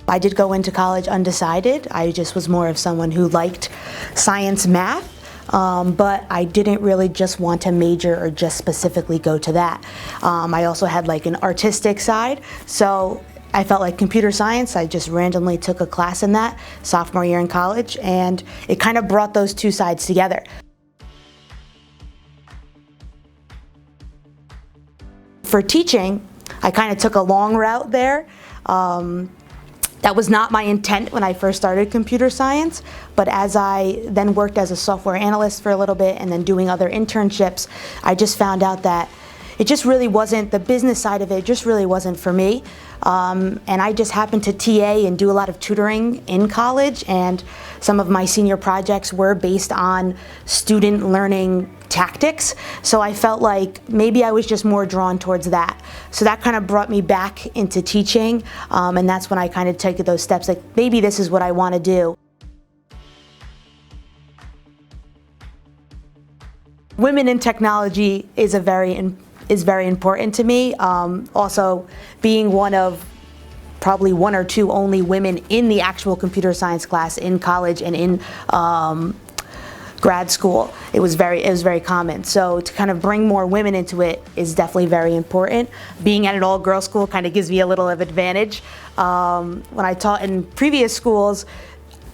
I did go into college undecided. I just was more of someone who liked science, math, but I didn't really just want to major or just specifically go to that. I also had like an artistic side, so I felt like computer science. I just randomly took a class in that sophomore year in college, and it kind of brought those two sides together. For teaching, I kind of took a long route there. That was not my intent when I first started computer science, but as I then worked as a software analyst for a little bit and then doing other internships, I just found out that it just really wasn't, the business side of it just really wasn't for me. And I just happened to TA and do a lot of tutoring in college, and some of my senior projects were based on student learning tactics. So I felt like maybe I was just more drawn towards that. So that kind of brought me back into teaching, and that's when I kind of took those steps, like maybe this is what I want to do. Women in technology is very important to me. Also, being one of probably one or two only women in the actual computer science class in college and in grad school, it was very common. So to kind of bring more women into it is definitely very important. Being at an all-girls school kind of gives me a little of advantage. When I taught in previous schools,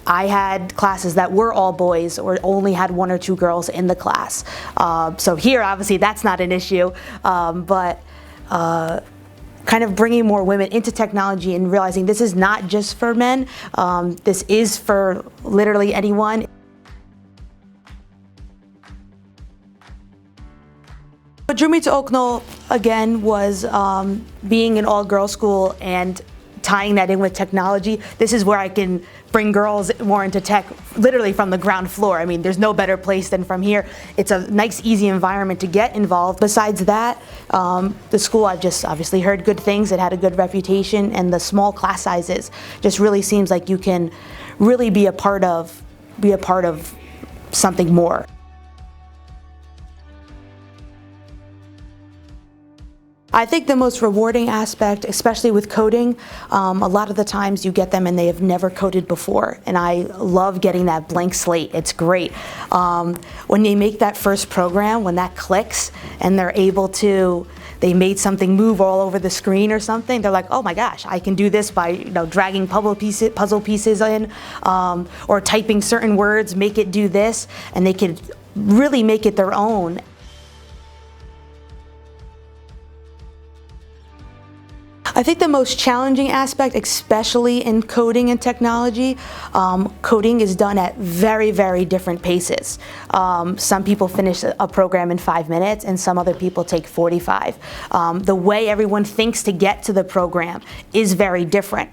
I had classes that were all boys or only had one or two girls in the class. So here, obviously, that's not an issue, but kind of bringing more women into technology and realizing this is not just for men, this is for literally anyone. What drew me to Oak Knoll, again, was being an all-girls school and tying that in with technology. This is where I can bring girls more into tech, literally from the ground floor. I mean, there's no better place than from here. It's a nice, easy environment to get involved. Besides that, the school, I've just obviously heard good things. It had a good reputation, and the small class sizes just really seems like you can really be a part of something more. I think the most rewarding aspect, especially with coding, a lot of the times you get them and they have never coded before, and I love getting that blank slate. It's great. When they make that first program, when that clicks and they're able to, they made something move all over the screen or something, they're like, oh my gosh, I can do this by dragging puzzle pieces in, or typing certain words, make it do this, and they could really make it their own. I think the most challenging aspect, especially in coding and technology, coding is done at very different paces. Some people finish a program in 5 minutes and some other people take 45. The way everyone thinks to get to the program is very different.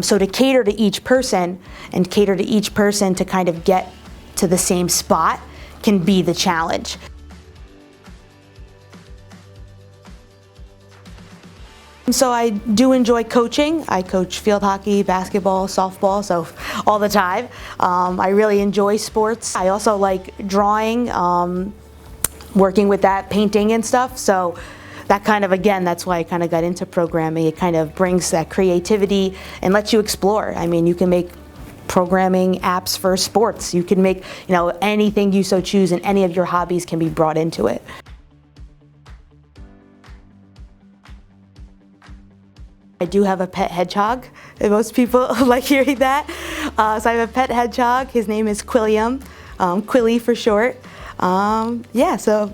So to cater to each person to kind of get to the same spot can be the challenge. So I do enjoy coaching. I coach field hockey, basketball, softball, so all the time. I really enjoy sports. I also like drawing, working with that, painting and stuff. So that kind of, again, that's why I kind of got into programming. It kind of brings that creativity and lets you explore. I mean, you can make programming apps for sports. You can make, anything you so choose, and any of your hobbies can be brought into it. I do have a pet hedgehog, and most people like hearing that. So I have a pet hedgehog. His name is Quilliam, Quilly for short. Yeah, so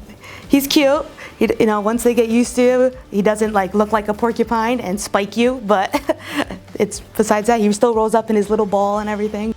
he's cute. Once they get used to, he doesn't look like a porcupine and spike you, but it's besides that, he still rolls up in his little ball and everything.